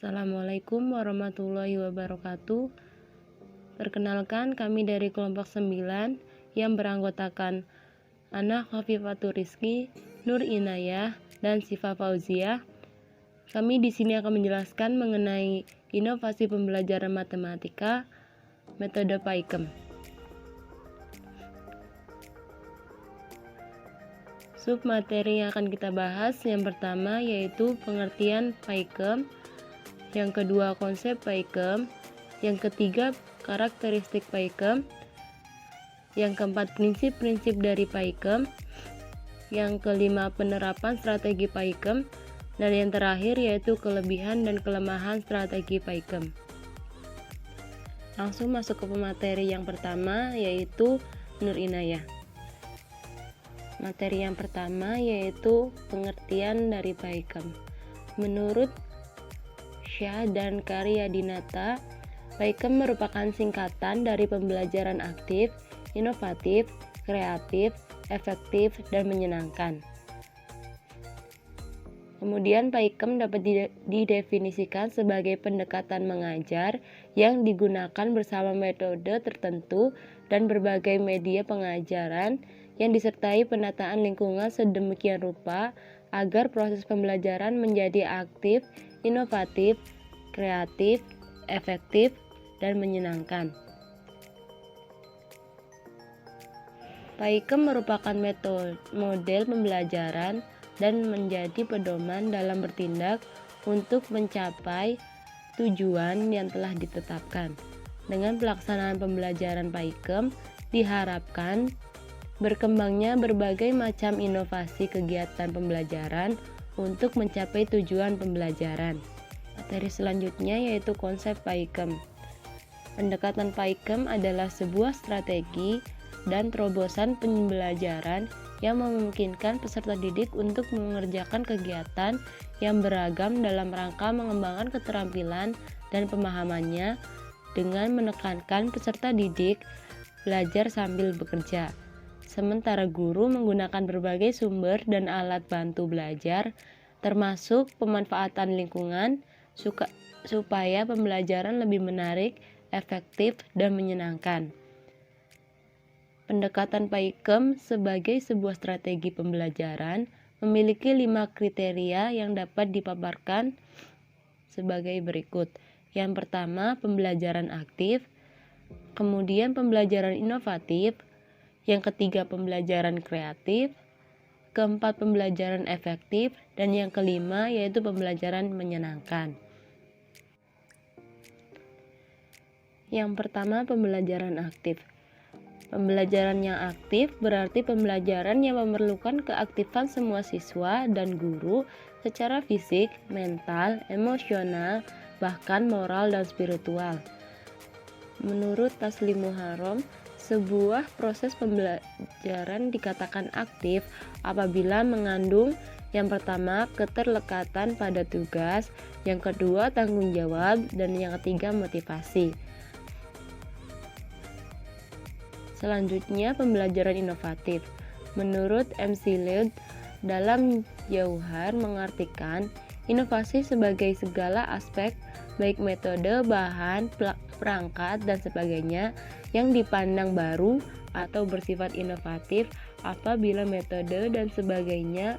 Assalamualaikum warahmatullahi wabarakatuh. Perkenalkan, kami dari kelompok 9 yang beranggotakan Ana Khafifatur Rizky, Nur Inayah, dan Sifa Fauzia. Kami di sini akan menjelaskan mengenai inovasi pembelajaran matematika, metode PAIKEM. Submateri yang akan kita bahas yang pertama yaitu pengertian PAIKEM, yang kedua konsep PAIKEM, yang ketiga karakteristik PAIKEM, yang keempat prinsip-prinsip dari PAIKEM, yang kelima penerapan strategi PAIKEM, dan yang terakhir yaitu kelebihan dan kelemahan strategi PAIKEM. Langsung masuk ke pemateri yang pertama yaitu Nur Inayah. Materi yang pertama yaitu pengertian dari PAIKEM. Menurut Syah dan Karyadinata, PAIKEM merupakan singkatan dari pembelajaran aktif, inovatif, kreatif, efektif, dan menyenangkan. Kemudian PAIKEM dapat didefinisikan sebagai pendekatan mengajar yang digunakan bersama metode tertentu dan berbagai media pengajaran yang disertai penataan lingkungan sedemikian rupa agar proses pembelajaran menjadi aktif, inovatif, kreatif, efektif, dan menyenangkan. PAIKEM merupakan model pembelajaran dan menjadi pedoman dalam bertindak untuk mencapai tujuan yang telah ditetapkan. Dengan pelaksanaan pembelajaran PAIKEM diharapkan berkembangnya berbagai macam inovasi kegiatan pembelajaran untuk mencapai tujuan pembelajaran. Materi selanjutnya yaitu konsep PAIKEM. Pendekatan PAIKEM adalah sebuah strategi dan terobosan pembelajaran yang memungkinkan peserta didik untuk mengerjakan kegiatan yang beragam dalam rangka mengembangkan keterampilan dan pemahamannya dengan menekankan peserta didik belajar sambil bekerja. Sementara guru menggunakan berbagai sumber dan alat bantu belajar, termasuk pemanfaatan lingkungan, supaya pembelajaran lebih menarik, efektif, dan menyenangkan. Pendekatan PAIKEM sebagai sebuah strategi pembelajaran memiliki 5 kriteria yang dapat dipaparkan sebagai berikut. Yang pertama, pembelajaran aktif, kemudian pembelajaran inovatif, yang ketiga pembelajaran kreatif, keempat pembelajaran efektif, dan yang kelima yaitu pembelajaran menyenangkan. Yang pertama, pembelajaran aktif. Pembelajaran yang aktif berarti pembelajaran yang memerlukan keaktifan semua siswa dan guru secara fisik, mental, emosional, bahkan moral dan spiritual. Menurut Taslim Muharram, sebuah proses pembelajaran dikatakan aktif apabila mengandung yang pertama keterlekatan pada tugas, yang kedua tanggung jawab, dan yang ketiga motivasi. Selanjutnya pembelajaran inovatif. Menurut McLeod, dalam Jauhar mengartikan inovasi sebagai segala aspek baik metode, bahan, perangkat, dan sebagainya yang dipandang baru atau bersifat inovatif apabila metode dan sebagainya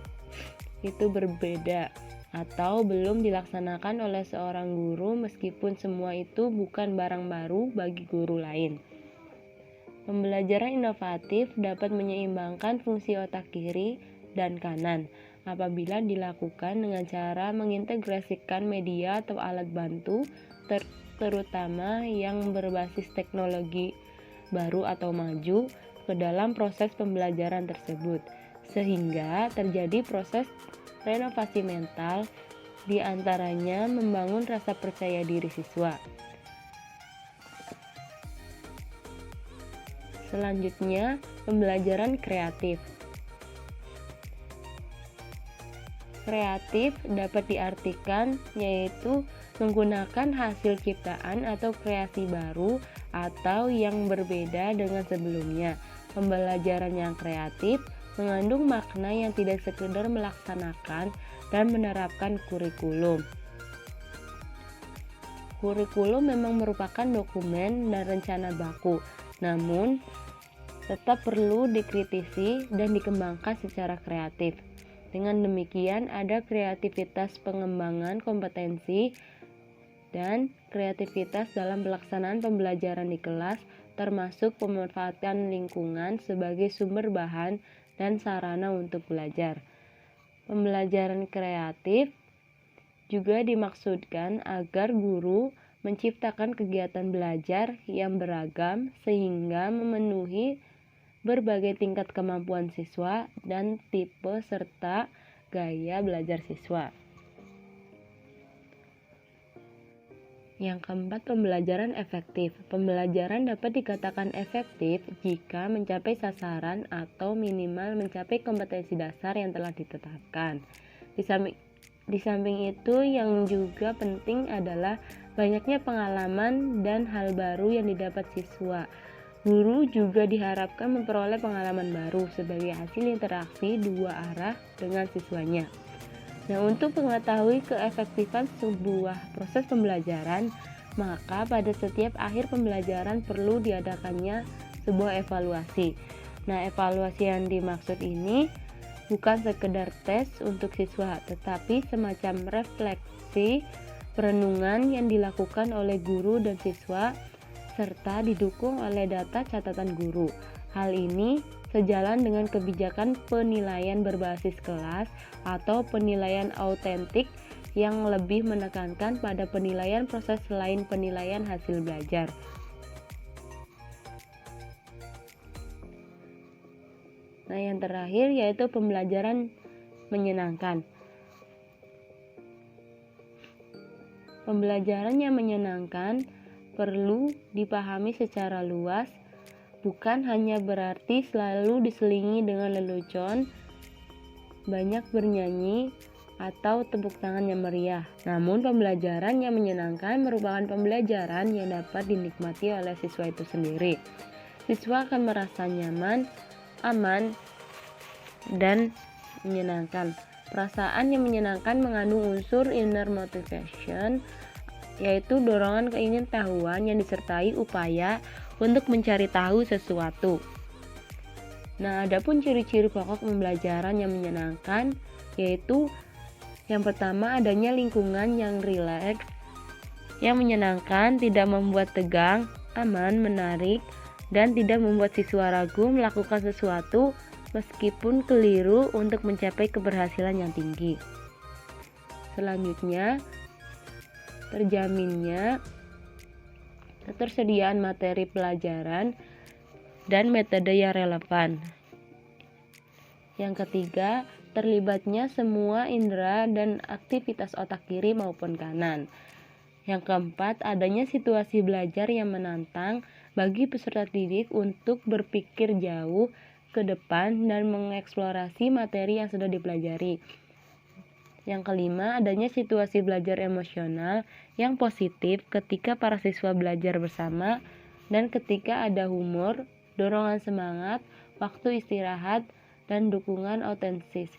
itu berbeda atau belum dilaksanakan oleh seorang guru meskipun semua itu bukan barang baru bagi guru lain. Pembelajaran inovatif dapat menyeimbangkan fungsi otak kiri dan kanan apabila dilakukan dengan cara mengintegrasikan media atau alat bantu terutama yang berbasis teknologi baru atau maju ke dalam proses pembelajaran tersebut, sehingga terjadi proses renovasi mental, di antaranya membangun rasa percaya diri siswa. Selanjutnya, pembelajaran kreatif. Kreatif dapat diartikan yaitu menggunakan hasil ciptaan atau kreasi baru atau yang berbeda dengan sebelumnya. Pembelajaran yang kreatif mengandung makna yang tidak sekedar melaksanakan dan menerapkan kurikulum. Kurikulum memang merupakan dokumen dan rencana baku, namun tetap perlu dikritisi dan dikembangkan secara kreatif. Dengan demikian, ada kreativitas pengembangan kompetensi dan kreativitas dalam pelaksanaan pembelajaran di kelas, termasuk pemanfaatan lingkungan sebagai sumber bahan dan sarana untuk belajar. Pembelajaran kreatif juga dimaksudkan agar guru menciptakan kegiatan belajar yang beragam sehingga memenuhi berbagai tingkat kemampuan siswa dan tipe serta gaya belajar siswa. Yang keempat, pembelajaran efektif. Pembelajaran dapat dikatakan efektif jika mencapai sasaran atau minimal mencapai kompetensi dasar yang telah ditetapkan. Di samping itu, yang juga penting adalah banyaknya pengalaman dan hal baru yang didapat siswa. Guru juga diharapkan memperoleh pengalaman baru sebagai hasil interaksi dua arah dengan siswanya. Nah, untuk mengetahui keefektifan sebuah proses pembelajaran, maka pada setiap akhir pembelajaran perlu diadakannya sebuah evaluasi. Nah, evaluasi yang dimaksud ini bukan sekedar tes untuk siswa, tetapi semacam refleksi perenungan yang dilakukan oleh guru dan siswa serta didukung oleh data catatan guru. Hal ini sejalan dengan kebijakan penilaian berbasis kelas atau penilaian autentik yang lebih menekankan pada penilaian proses selain penilaian hasil belajar. Nah, yang terakhir yaitu pembelajaran menyenangkan. Pembelajaran yang menyenangkan perlu dipahami secara luas, bukan hanya berarti selalu diselingi dengan lelucon, banyak bernyanyi, atau tepuk tangan yang meriah. Namun pembelajaran yang menyenangkan merupakan pembelajaran yang dapat dinikmati oleh siswa itu sendiri. Siswa akan merasa nyaman, aman, dan menyenangkan. Perasaan yang menyenangkan mengandung unsur inner motivation, yaitu dorongan keingintahuan yang disertai upaya untuk mencari tahu sesuatu. Nah, adapun ciri-ciri pokok pembelajaran yang menyenangkan yaitu yang pertama, adanya lingkungan yang rileks, yang menyenangkan, tidak membuat tegang, aman, menarik, dan tidak membuat siswa ragu melakukan sesuatu meskipun keliru untuk mencapai keberhasilan yang tinggi. Selanjutnya, terjaminnya ketersediaan materi pelajaran dan metode yang relevan. Yang ketiga, terlibatnya semua indera dan aktivitas otak kiri maupun kanan. Yang keempat, adanya situasi belajar yang menantang bagi peserta didik untuk berpikir jauh ke depan dan mengeksplorasi materi yang sudah dipelajari. Yang kelima, adanya situasi belajar emosional yang positif ketika para siswa belajar bersama dan ketika ada humor, dorongan semangat, waktu istirahat, dan dukungan autentis.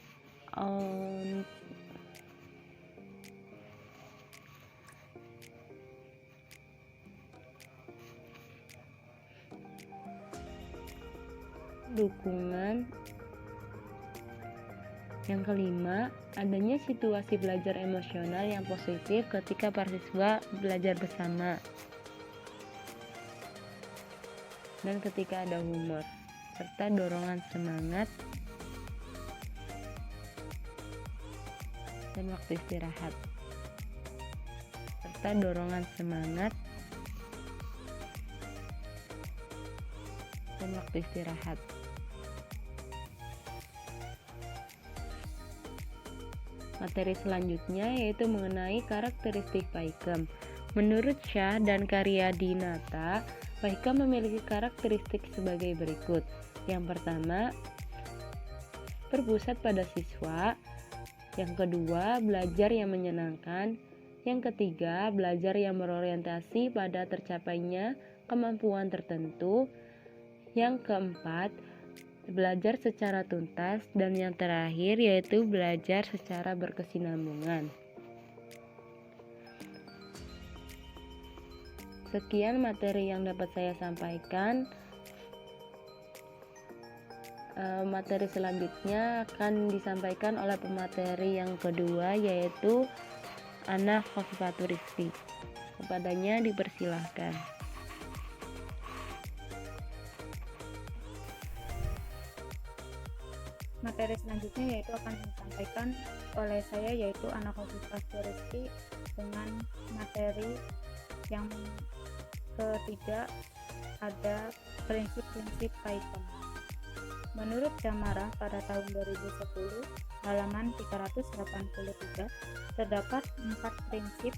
Yang kelima, adanya situasi belajar emosional yang positif ketika para siswa belajar bersama dan ketika ada humor serta dorongan semangat dan waktu istirahat. Materi selanjutnya yaitu mengenai karakteristik Paichem. Menurut Shah dan Karyadinata, Paichem memiliki karakteristik sebagai berikut. Yang pertama, berpusat pada siswa. Yang kedua, belajar yang menyenangkan. Yang ketiga, belajar yang berorientasi pada tercapainya kemampuan tertentu. Yang keempat, belajar secara tuntas. Dan yang terakhir yaitu belajar secara berkesinambungan. Sekian materi yang dapat saya sampaikan. Materi selanjutnya akan disampaikan oleh pemateri yang kedua, yaitu Ana Khofifatur Rizky. Kepadanya dipersilahkan. Materi selanjutnya yaitu akan disampaikan oleh saya, yaitu Ana Khofifatur Rizky, dengan materi yang ketiga, ada prinsip-prinsip PyCom. Menurut Jamara pada tahun 2010 halaman 383 terdapat 4 prinsip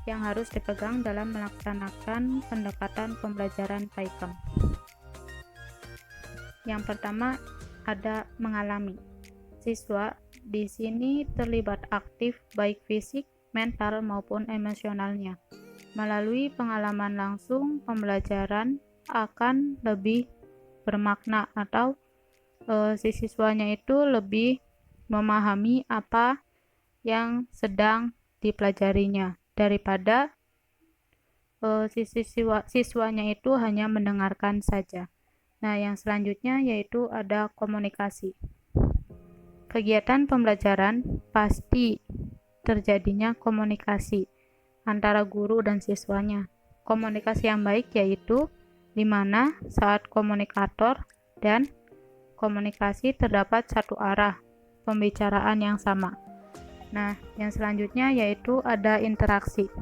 yang harus dipegang dalam melaksanakan pendekatan pembelajaran PyCom. Yang pertama ada mengalami. Siswa di sini terlibat aktif baik fisik, mental maupun emosionalnya. Melalui pengalaman langsung, pembelajaran akan lebih bermakna atau si siswanya itu lebih memahami apa yang sedang dipelajarinya daripada si siswanya itu hanya mendengarkan saja. Nah, yang selanjutnya yaitu ada komunikasi. Kegiatan pembelajaran pasti terjadinya komunikasi antara guru dan siswanya. Komunikasi yang baik yaitu di mana saat komunikator dan komunikasi terdapat satu arah pembicaraan yang sama. Nah, yang selanjutnya yaitu ada interaksi.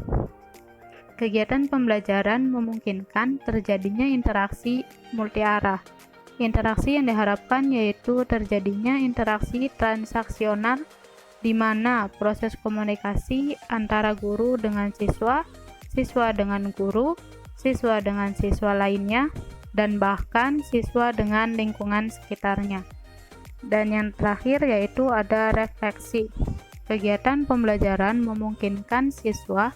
Kegiatan pembelajaran memungkinkan terjadinya interaksi multi arah. Interaksi yang diharapkan yaitu terjadinya interaksi transaksional di mana proses komunikasi antara guru dengan siswa, siswa dengan guru, siswa dengan siswa lainnya, dan bahkan siswa dengan lingkungan sekitarnya. Dan yang terakhir yaitu ada refleksi. Kegiatan pembelajaran memungkinkan siswa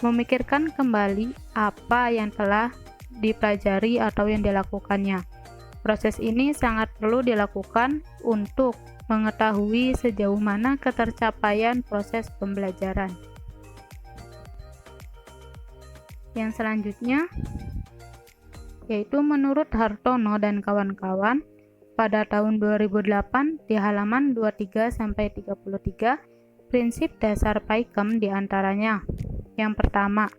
memikirkan kembali apa yang telah dipelajari atau yang dilakukannya. Proses ini sangat perlu dilakukan untuk mengetahui sejauh mana ketercapaian proses pembelajaran. Yang selanjutnya yaitu menurut Hartono dan kawan-kawan pada tahun 2008 di halaman 23-33 prinsip dasar PyCom diantaranya. Yang pertama,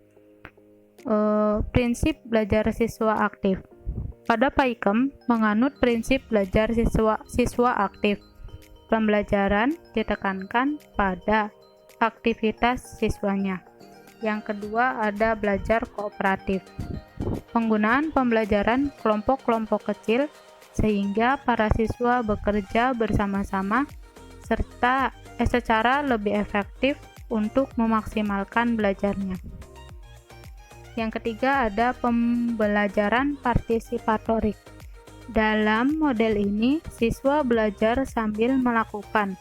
prinsip belajar siswa aktif. Pada PyCom menganut prinsip belajar siswa aktif. Pembelajaran ditekankan pada aktivitas siswanya. Yang kedua ada belajar kooperatif. Penggunaan pembelajaran kelompok-kelompok kecil sehingga para siswa bekerja bersama-sama serta secara lebih efektif untuk memaksimalkan belajarnya. Yang ketiga ada pembelajaran partisipatorik. Dalam model ini, siswa belajar sambil melakukan,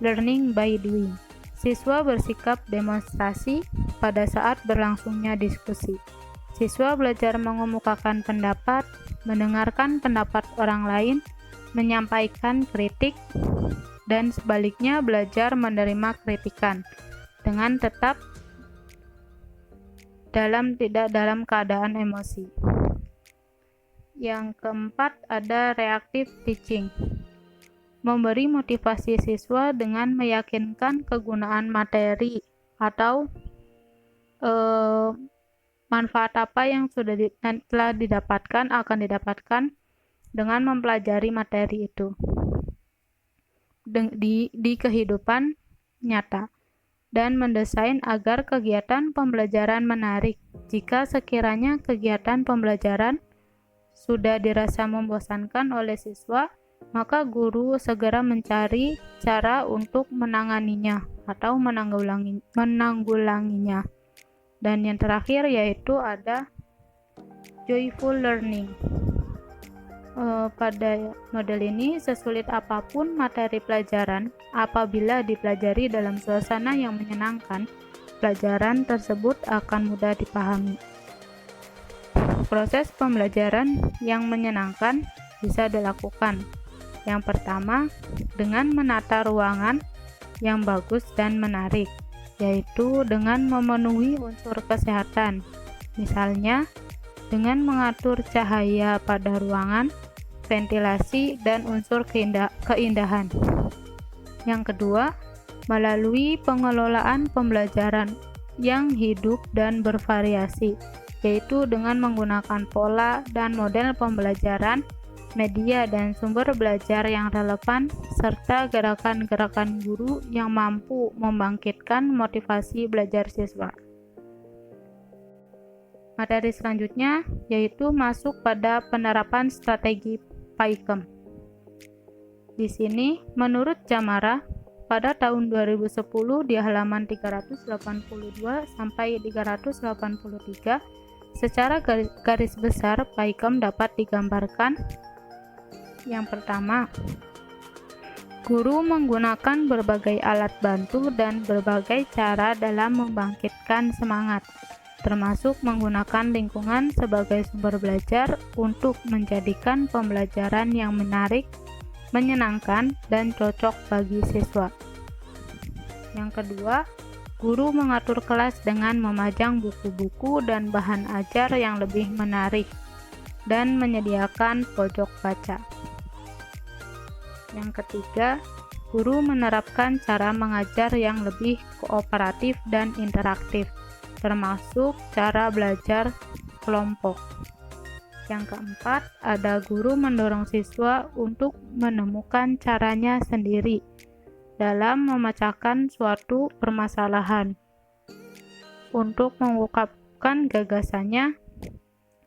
learning by doing. Siswa bersikap demonstrasi pada saat berlangsungnya diskusi. Siswa belajar mengemukakan pendapat, mendengarkan pendapat orang lain, menyampaikan kritik, dan sebaliknya belajar menerima kritikan dengan tetap tidak dalam keadaan emosi. Yang keempat ada reactive teaching. Memberi motivasi siswa dengan meyakinkan kegunaan materi atau manfaat apa yang telah didapatkan akan didapatkan dengan mempelajari materi itu di kehidupan nyata, dan mendesain agar kegiatan pembelajaran menarik. Jika sekiranya kegiatan pembelajaran sudah dirasa membosankan oleh siswa, maka guru segera mencari cara untuk menanganinya atau menanggulanginya. Dan yang terakhir yaitu ada joyful learning. Pada model ini, sesulit apapun materi pelajaran, apabila dipelajari dalam suasana yang menyenangkan, pelajaran tersebut akan mudah dipahami. Proses pembelajaran yang menyenangkan bisa dilakukan. Yang pertama, dengan menata ruangan yang bagus dan menarik, yaitu dengan memenuhi unsur kesehatan. misalnya dengan mengatur cahaya pada ruangan, ventilasi, dan unsur keindahan. Yang kedua, melalui pengelolaan pembelajaran yang hidup dan bervariasi, yaitu dengan menggunakan pola dan model pembelajaran, media dan sumber belajar yang relevan, serta gerakan-gerakan guru yang mampu membangkitkan motivasi belajar siswa. Materi selanjutnya yaitu masuk pada penerapan strategi PAIKEM. Di sini, menurut Jamara, pada tahun 2010 di halaman 382 sampai 383, secara garis besar PAIKEM dapat digambarkan. Yang pertama, guru menggunakan berbagai alat bantu dan berbagai cara dalam membangkitkan semangat, termasuk menggunakan lingkungan sebagai sumber belajar untuk menjadikan pembelajaran yang menarik, menyenangkan, dan cocok bagi siswa. Yang kedua, guru mengatur kelas dengan memajang buku-buku dan bahan ajar yang lebih menarik dan menyediakan pojok baca. Yang ketiga, guru menerapkan cara mengajar yang lebih kooperatif dan interaktif, termasuk cara belajar kelompok. Yang keempat, ada guru mendorong siswa untuk menemukan caranya sendiri dalam memecahkan suatu permasalahan, untuk mengungkapkan gagasannya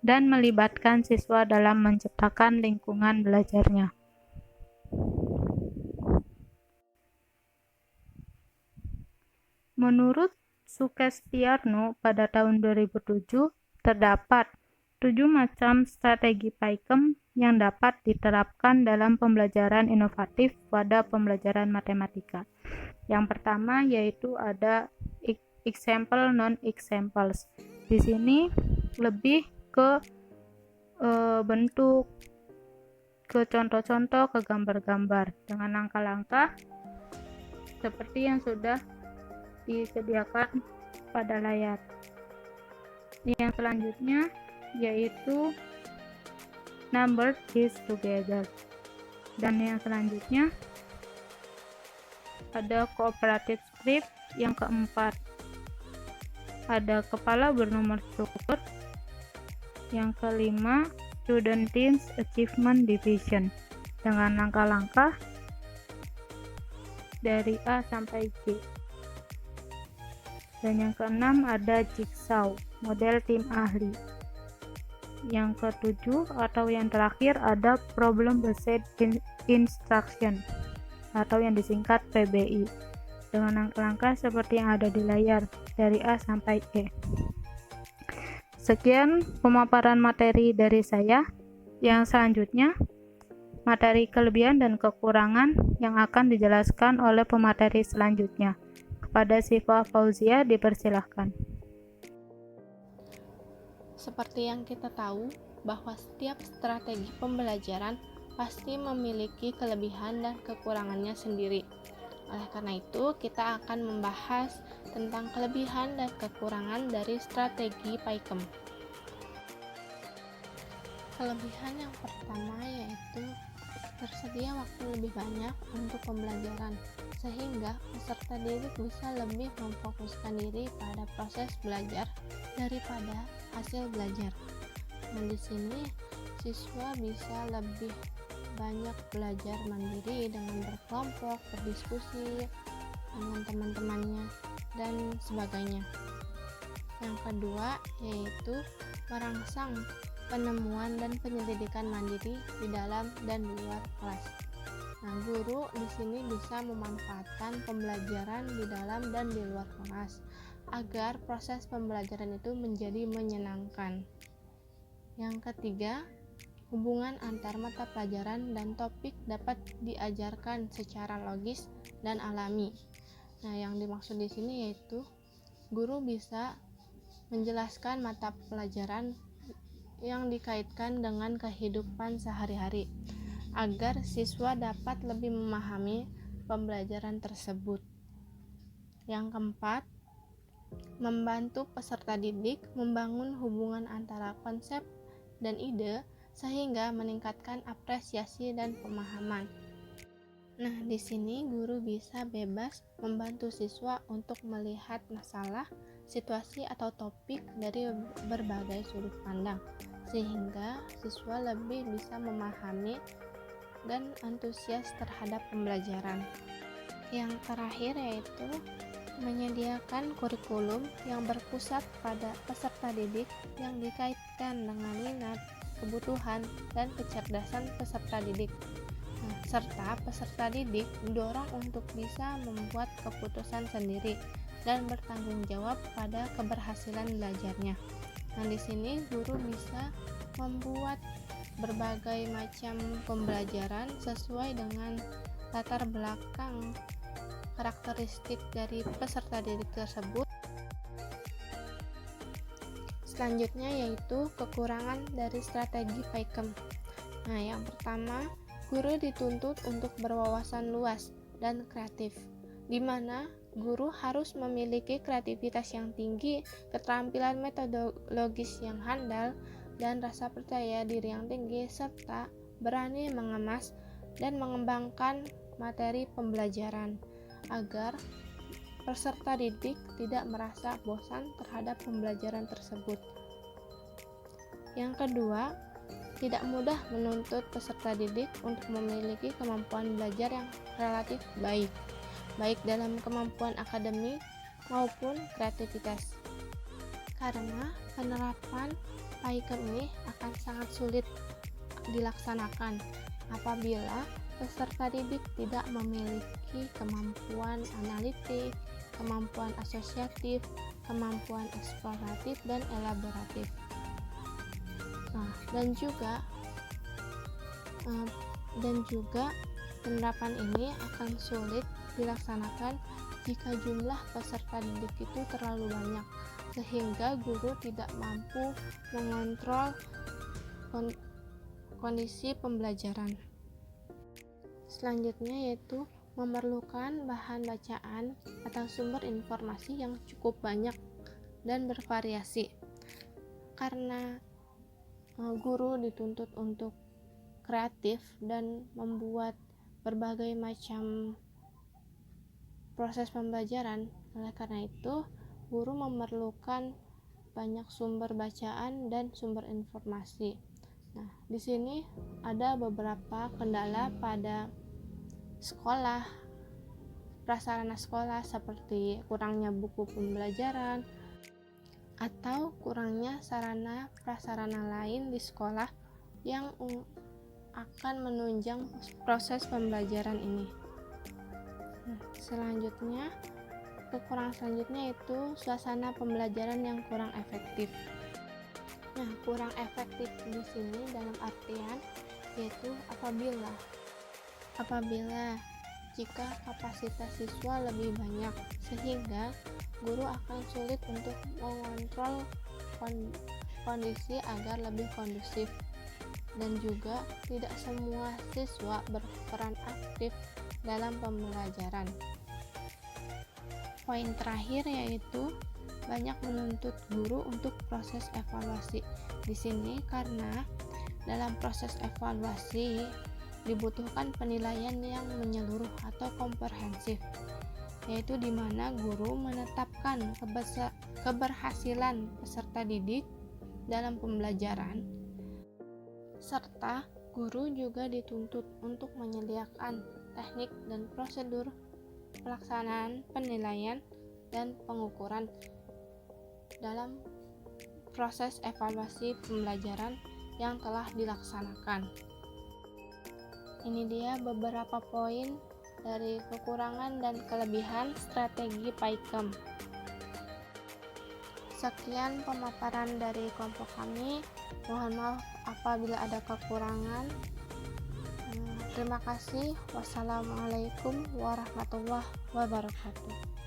dan melibatkan siswa dalam menciptakan lingkungan belajarnya. Menurut Sukestiarno pada tahun 2007, terdapat 7 macam strategi PAIKEM yang dapat diterapkan dalam pembelajaran inovatif pada pembelajaran matematika. Yang pertama yaitu ada example non-examples. Di sini lebih ke bentuk, ke contoh-contoh, ke gambar-gambar dengan langkah-langkah seperti yang sudah disediakan pada layar. Yang selanjutnya yaitu number is together, dan yang selanjutnya ada cooperative script. Yang keempat ada kepala bernomor struktur. Yang kelima student teams achievement division dengan langkah-langkah dari A sampai G. Dan yang keenam ada jigsaw, model tim ahli. Yang ketujuh atau yang terakhir ada problem based instruction atau yang disingkat PBI dengan langkah-langkah seperti yang ada di layar dari A sampai E. Sekian pemaparan materi dari saya. Yang selanjutnya materi kelebihan dan kekurangan yang akan dijelaskan oleh pemateri selanjutnya. Kepada Syifa Fauzia dipersilahkan. Seperti yang kita tahu, bahwa setiap strategi pembelajaran pasti memiliki kelebihan dan kekurangannya sendiri. Oleh karena itu, kita akan membahas tentang kelebihan dan kekurangan dari strategi PAIKEM. Kelebihan yang pertama yaitu tersedia waktu lebih banyak untuk pembelajaran, sehingga peserta didik bisa lebih memfokuskan diri pada proses belajar daripada hasil belajar. Nah, di sini siswa bisa lebih banyak belajar mandiri dengan berkelompok, berdiskusi dengan teman-temannya, dan sebagainya. Yang kedua yaitu merangsang penemuan dan penyelidikan mandiri di dalam dan di luar kelas. Nah, guru di sini bisa memanfaatkan pembelajaran di dalam dan di luar kelas agar proses pembelajaran itu menjadi menyenangkan. Yang ketiga, hubungan antar mata pelajaran dan topik dapat diajarkan secara logis dan alami. Nah, yang dimaksud di sini yaitu guru bisa menjelaskan mata pelajaran yang dikaitkan dengan kehidupan sehari-hari agar siswa dapat lebih memahami pembelajaran tersebut. Yang keempat, membantu peserta didik membangun hubungan antara konsep dan ide sehingga meningkatkan apresiasi dan pemahaman. Nah, di sini guru bisa bebas membantu siswa untuk melihat masalah, situasi atau topik dari berbagai sudut pandang, sehingga siswa lebih bisa memahami dan antusias terhadap pembelajaran. Yang terakhir yaitu menyediakan kurikulum yang berpusat pada peserta didik yang dikaitkan dengan minat, kebutuhan, dan kecerdasan peserta didik. Serta peserta didik didorong untuk bisa membuat keputusan sendiri dan bertanggung jawab pada keberhasilan belajarnya. Nah, di sini guru bisa membuat berbagai macam pembelajaran sesuai dengan latar belakang karakteristik dari peserta didik tersebut. Selanjutnya yaitu kekurangan dari strategi PAIKM. Nah, yang pertama, guru dituntut untuk berwawasan luas dan kreatif, di mana guru harus memiliki kreativitas yang tinggi, keterampilan metodologis yang handal, dan rasa percaya diri yang tinggi, serta berani mengemas dan mengembangkan materi pembelajaran agar peserta didik tidak merasa bosan terhadap pembelajaran tersebut. Yang kedua, tidak mudah menuntut peserta didik untuk memiliki kemampuan belajar yang relatif baik dalam kemampuan akademik maupun kreativitas. Karena penerapan PAIKM ini akan sangat sulit dilaksanakan apabila peserta didik tidak memiliki kemampuan analitik, kemampuan asosiatif, kemampuan eksploratif, dan elaboratif. Nah, dan juga penerapan ini akan sulit dilaksanakan jika jumlah peserta didik itu terlalu banyak, sehingga guru tidak mampu mengontrol kondisi pembelajaran. Selanjutnya yaitu memerlukan bahan bacaan atau sumber informasi yang cukup banyak dan bervariasi. Karena guru dituntut untuk kreatif dan membuat berbagai macam proses pembelajaran, oleh karena itu guru memerlukan banyak sumber bacaan dan sumber informasi. Nah, di sini ada beberapa kendala pada sekolah, prasarana sekolah seperti kurangnya buku pembelajaran atau kurangnya sarana prasarana lain di sekolah yang akan menunjang proses pembelajaran ini. Kekurangan selanjutnya itu suasana pembelajaran yang kurang efektif. Nah, kurang efektif di sini dalam artian yaitu apabila jika kapasitas siswa lebih banyak, sehingga guru akan sulit untuk mengontrol kondisi agar lebih kondusif, dan juga tidak semua siswa berperan aktif dalam pembelajaran. Poin terakhir yaitu banyak menuntut guru untuk proses evaluasi. Di sini karena dalam proses evaluasi dibutuhkan penilaian yang menyeluruh atau komprehensif, yaitu di mana guru menetapkan keberhasilan peserta didik dalam pembelajaran, serta guru juga dituntut untuk menyediakan teknik dan prosedur pelaksanaan penilaian dan pengukuran dalam proses evaluasi pembelajaran yang telah dilaksanakan. Ini dia beberapa poin dari kekurangan dan kelebihan strategi PAIKM. Sekian pemaparan dari kelompok kami. Mohon maaf apabila ada kekurangan. Terima kasih. Wassalamualaikum warahmatullahi wabarakatuh.